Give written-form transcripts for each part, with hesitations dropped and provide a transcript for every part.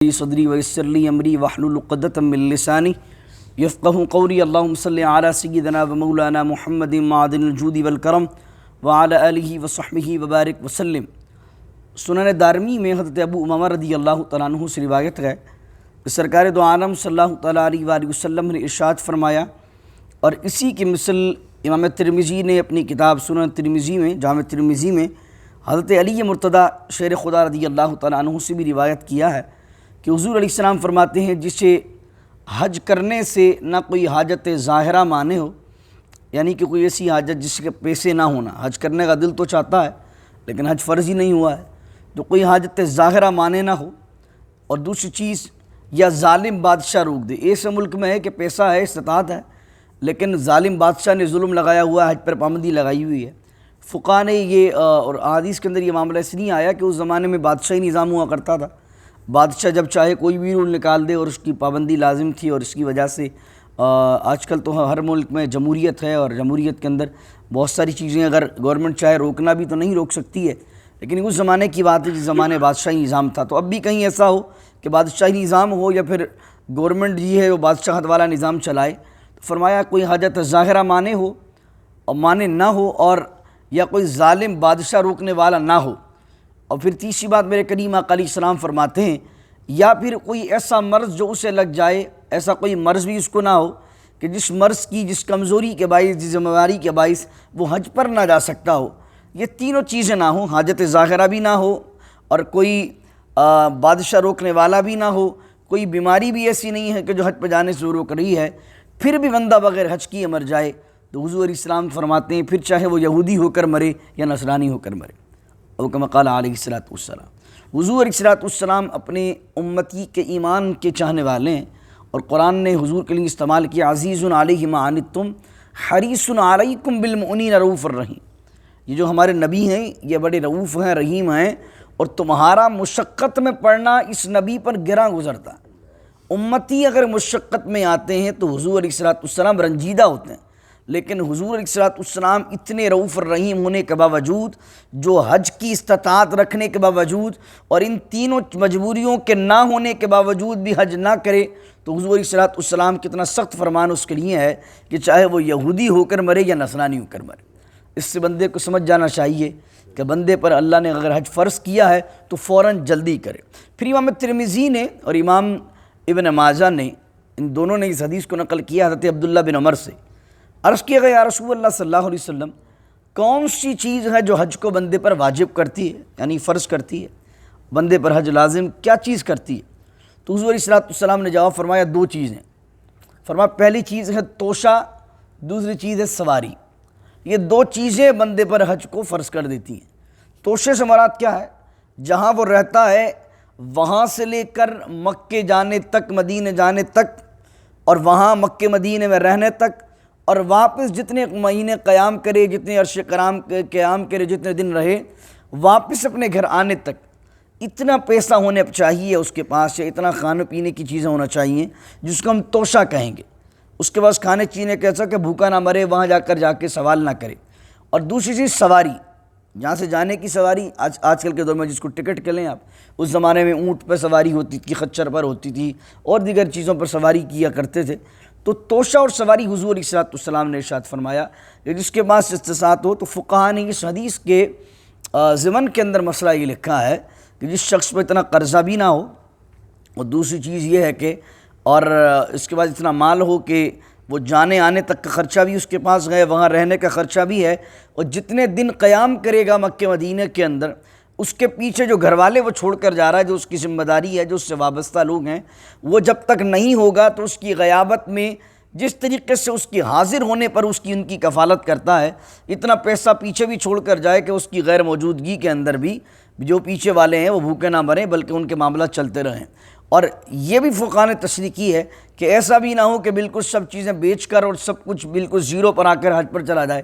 صدری ویسر لی امری واحلل عقدۃ من لسانی یفقهوا قولی اللہم صلی علی سیدنا و مولانا محمد معدن الجود والکرم وعلی آلہ وصحبہ وبارک وسلم۔ سنن دارمی میں حضرت ابو امامہ رضی اللہ تعالیٰ عنہ سے روایت ہے کہ سرکار دو عالم صلی اللہ تعالیٰ علیہ وآلہ وسلم نے ارشاد فرمایا، اور اسی کی مثل امام ترمذی نے اپنی کتاب سنن ترمذی میں جامع ترمذی میں حضرت علی مرتضیٰ شیر خدا رضی اللہ تعالیٰ عنہ سے بھی روایت کیا ہے کہ حضور علیہ السلام فرماتے ہیں جسے حج کرنے سے نہ کوئی حاجت ظاہرہ مانے ہو، یعنی کہ کوئی ایسی حاجت جس کے پیسے نہ ہونا، حج کرنے کا دل تو چاہتا ہے لیکن حج فرض ہی نہیں ہوا ہے، تو کوئی حاجت ظاہرہ مانے نہ ہو، اور دوسری چیز یا ظالم بادشاہ روک دے۔ ایسے ملک میں ہے کہ پیسہ ہے، استطاعت ہے، لیکن ظالم بادشاہ نے ظلم لگایا ہوا ہے، حج پر پابندی لگائی ہوئی ہے۔ فقہ نے یہ اور احادیث کے اندر یہ معاملہ اس نہیں آیا کہ اس زمانے میں بادشاہی نظام ہوا کرتا تھا، بادشاہ جب چاہے کوئی بھی رول نکال دے، اور اس کی پابندی لازم تھی، اور اس کی وجہ سے آج کل تو ہر ملک میں جمہوریت ہے، اور جمہوریت کے اندر بہت ساری چیزیں اگر گورنمنٹ چاہے روکنا بھی تو نہیں روک سکتی ہے، لیکن اس زمانے کی بات ہے جس زمانے بادشاہی نظام تھا۔ تو اب بھی کہیں ایسا ہو کہ بادشاہی نظام ہو یا پھر گورنمنٹ جی ہے وہ بادشاہت والا نظام چلائے، تو فرمایا کوئی حاجت ظاہرہ مانے ہو اور مانے نہ ہو، اور یا کوئی ظالم بادشاہ روکنے والا نہ ہو۔ اور پھر تیسری بات میرے کریم آقا علیہ السلام فرماتے ہیں، یا پھر کوئی ایسا مرض جو اسے لگ جائے، ایسا کوئی مرض بھی اس کو نہ ہو کہ جس مرض کی، جس کمزوری کے باعث، جس ذمہ داری کے باعث وہ حج پر نہ جا سکتا ہو۔ یہ تینوں چیزیں نہ ہوں، حاجت ظاہرہ بھی نہ ہو، اور کوئی بادشاہ روکنے والا بھی نہ ہو، کوئی بیماری بھی ایسی نہیں ہے کہ جو حج پہ جانے سے روک رہی ہے، پھر بھی بندہ بغیر حج کیے مر جائے، تو حضور علیہ السلام فرماتے ہیں پھر چاہے وہ یہودی ہو کر مرے یا نصرانی ہو کر مرے، او کما قال علیہ السلام۔ حضور علیہ السلام اپنے امتی کے ایمان کے چاہنے والے ہیں، اور قرآن نے حضور کے لیے استعمال کیا عزیز علیہ ما عنتم حریص علیکم بالمؤمنین رؤوف الرحیم۔ یہ جو ہمارے نبی ہیں یہ بڑے رؤوف ہیں، رحیم ہیں، اور تمہارا مشقت میں پڑنا اس نبی پر گراں گزرتا ہے۔ امتی اگر مشقت میں آتے ہیں تو حضور علیہ السلام رنجیدہ ہوتے ہیں، لیکن حضور علیہ السلام اتنے رؤوف الرحیم ہونے کے باوجود، جو حج کی استطاعت رکھنے کے باوجود، اور ان تینوں مجبوریوں کے نہ ہونے کے باوجود بھی حج نہ کرے، تو حضور علیہ السلام کتنا سخت فرمان اس کے لیے ہے کہ چاہے وہ یہودی ہو کر مرے یا نصرانی ہو کر مرے۔ اس سے بندے کو سمجھ جانا چاہیے کہ بندے پر اللہ نے اگر حج فرض کیا ہے تو فوراً جلدی کرے۔ پھر امام ترمذی نے اور امام ابن ماجہ نے، ان دونوں نے اس حدیث کو نقل کیا حضرت عبداللہ بن عمر سے۔ عرض کیا گیا یا رسول اللہ صلی اللہ علیہ وسلم، کون سی چیز ہے جو حج کو بندے پر واجب کرتی ہے، یعنی فرض کرتی ہے، بندے پر حج لازم کیا چیز کرتی ہے؟ تو حضور علیہ السلام نے جواب فرمایا دو چیزیں۔ فرمایا پہلی چیز ہے توشہ، دوسری چیز ہے سواری۔ یہ دو چیزیں بندے پر حج کو فرض کر دیتی ہیں۔ توشے سے مراد کیا ہے؟ جہاں وہ رہتا ہے وہاں سے لے کر مکے جانے تک، مدینے جانے تک، اور وہاں مکے مدینے میں رہنے تک، اور واپس جتنے مہینے قیام کرے، جتنے عرش قیام کرے، جتنے دن رہے، واپس اپنے گھر آنے تک، اتنا پیسہ ہونے چاہیے اس کے پاس، یا اتنا کھانے پینے کی چیزیں ہونا چاہیے جس کو ہم توشہ کہیں گے۔ اس کے پاس کھانے چینے کیسا کہ بھوکا نہ مرے، وہاں جا کے سوال نہ کرے۔ اور دوسری چیز سواری، جہاں سے جانے کی سواری، آج کل کے دور میں جس کو ٹکٹ کے لیں آپ، اس زمانے میں اونٹ پہ سواری ہوتی تھی، خچر پر ہوتی تھی، اور دیگر چیزوں پر سواری کیا کرتے تھے۔ تو توشہ اور سواری حضور علیہ السلام نے ارشاد فرمایا کہ جس کے پاس استطاعت ہو۔ تو فقہا نے اس حدیث کے ضمن کے اندر مسئلہ یہ لکھا ہے کہ جس شخص پہ اتنا قرضہ بھی نہ ہو، اور دوسری چیز یہ ہے کہ اور اس کے بعد اتنا مال ہو کہ وہ جانے آنے تک کا خرچہ بھی اس کے پاس ہے، وہاں رہنے کا خرچہ بھی ہے، اور جتنے دن قیام کرے گا مکہ مدینہ کے اندر، اس کے پیچھے جو گھر والے وہ چھوڑ کر جا رہا ہے، جو اس کی ذمہ داری ہے، جو اس سے وابستہ لوگ ہیں، وہ جب تک نہیں ہوگا تو اس کی غیابت میں جس طریقے سے اس کی حاضر ہونے پر اس کی ان کی کفالت کرتا ہے، اتنا پیسہ پیچھے بھی چھوڑ کر جائے کہ اس کی غیر موجودگی کے اندر بھی جو پیچھے والے ہیں وہ بھوکے نہ مریں، بلکہ ان کے معاملات چلتے رہیں۔ اور یہ بھی فقہاء نے تشریح کی ہے کہ ایسا بھی نہ ہو کہ بالکل سب چیزیں بیچ کر اور سب کچھ بالکل زیرو پر آ کر حج پر چلا جائے،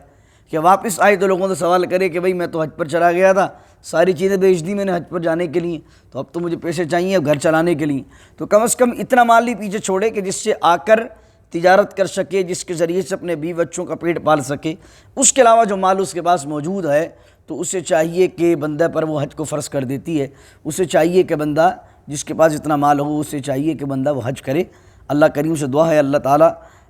کہ واپس آئے تو لوگوں سے سوال کرے کہ بھئی میں تو حج پر چلا گیا تھا، ساری چیزیں بیچ دی میں نے حج پر جانے کے لیے، تو اب تو مجھے پیسے چاہیے اب گھر چلانے کے لیے۔ تو کم از کم اتنا مال ہی پیچھے چھوڑے کہ جس سے آ کر تجارت کر سکے، جس کے ذریعے سے اپنے بیوی بچوں کا پیٹ پال سکے۔ اس کے علاوہ جو مال اس کے پاس موجود ہے تو اسے چاہیے کہ بندہ پر وہ حج کو فرض کر دیتی ہے، اسے چاہیے کہ بندہ جس کے پاس اتنا مال ہو اسے چاہیے کہ بندہ وہ حج کرے۔ اللہ کریم سے دعا ہے اللہ تعالیٰ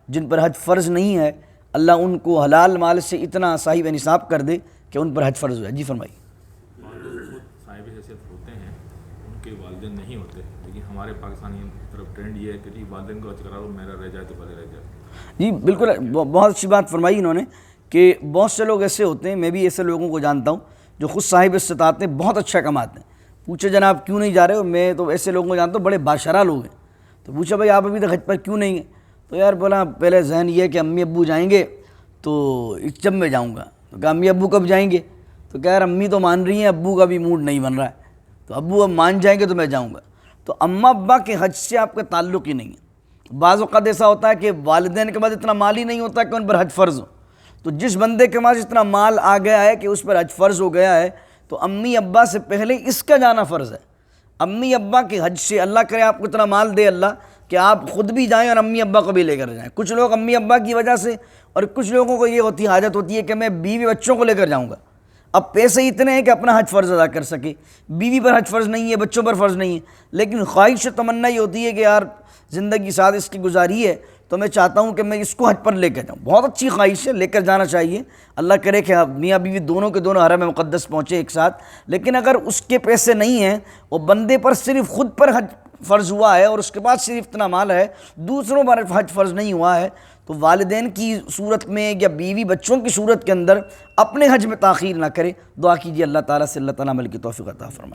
جن پر حج فرض نہیں ہے اللہ ان کو حلال مال سے اتنا صاحب نصاب کر دے کہ ان پر حج فرض ہو جائے۔ جی فرمائیے۔ صاحب حیثیت ہوتے ہیں ان کے والدین نہیں ہوتے، لیکن ہمارے پاکستانی طرف ٹرینڈ یہ ہے کہ جی والدین کو حج کرا لو، میرا رہ جائے تو بھلے رہ جائے۔ جی بالکل، بہت اچھی بات فرمائی انہوں نے کہ بہت سے لوگ ایسے ہوتے ہیں، میں بھی ایسے لوگوں کو جانتا ہوں جو خود صاحب استطاعت ہیں، بہت اچھا کماتے ہیں۔ پوچھے جناب کیوں نہیں جا رہے ہو؟ میں تو ایسے لوگوں کو جانتا ہوں بڑے باشرہ لوگ ہیں۔ تو پوچھا بھائی آپ ابھی تک حج پر کیوں نہیں ہیں؟ تو یار بولا پہلے ذہن یہ ہے کہ امی ابو جائیں گے تو جب میں جاؤں گا۔ تو کہا امی ابو کب جائیں گے؟ تو کہہ یار امی تو مان رہی ہیں، ابو کا بھی موڈ نہیں بن رہا ہے، تو ابو اب مان جائیں گے تو میں جاؤں گا۔ تو اماں ابا کے حج سے آپ کا تعلق ہی نہیں ہے۔ بعض اوقات ایسا ہوتا ہے کہ والدین کے پاس اتنا مال ہی نہیں ہوتا کہ ان پر حج فرض ہو، تو جس بندے کے پاس اتنا مال آ گیا ہے کہ اس پر حج فرض ہو گیا ہے تو امی ابا سے پہلے اس کا جانا فرض ہے۔ امی ابا کے حج سے اللہ کرے آپ کو اتنا مال دے اللہ کہ آپ خود بھی جائیں اور امی ابا کو بھی لے کر جائیں۔ کچھ لوگ امی ابا کی وجہ سے، اور کچھ لوگوں کو یہ ہوتی حاجت ہوتی ہے کہ میں بیوی بچوں کو لے کر جاؤں گا، اب پیسے ہی اتنے ہیں کہ اپنا حج فرض ادا کر سکے، بیوی پر حج فرض نہیں ہے، بچوں پر فرض نہیں ہے، لیکن خواہش و تمنا یہ ہوتی ہے کہ یار زندگی ساتھ اس کی گزاری ہے تو میں چاہتا ہوں کہ میں اس کو حج پر لے کر جاؤں۔ بہت اچھی خواہش ہے، لے کر جانا چاہیے، اللہ کرے کہ میاں بیوی دونوں کے دونوں حرم مقدس پہنچے ایک ساتھ۔ لیکن اگر اس کے پیسے نہیں ہیں، وہ بندے پر صرف خود پر حج فرض ہوا ہے اور اس کے بعد صرف اتنا مال ہے، دوسروں پر حج فرض نہیں ہوا ہے، تو والدین کی صورت میں یا بیوی بچوں کی صورت کے اندر اپنے حج میں تاخیر نہ کرے۔ دعا کیجیے اللہ تعالیٰ سے اللہ تعالیٰ عمل کی توفیق عطا فرمائے۔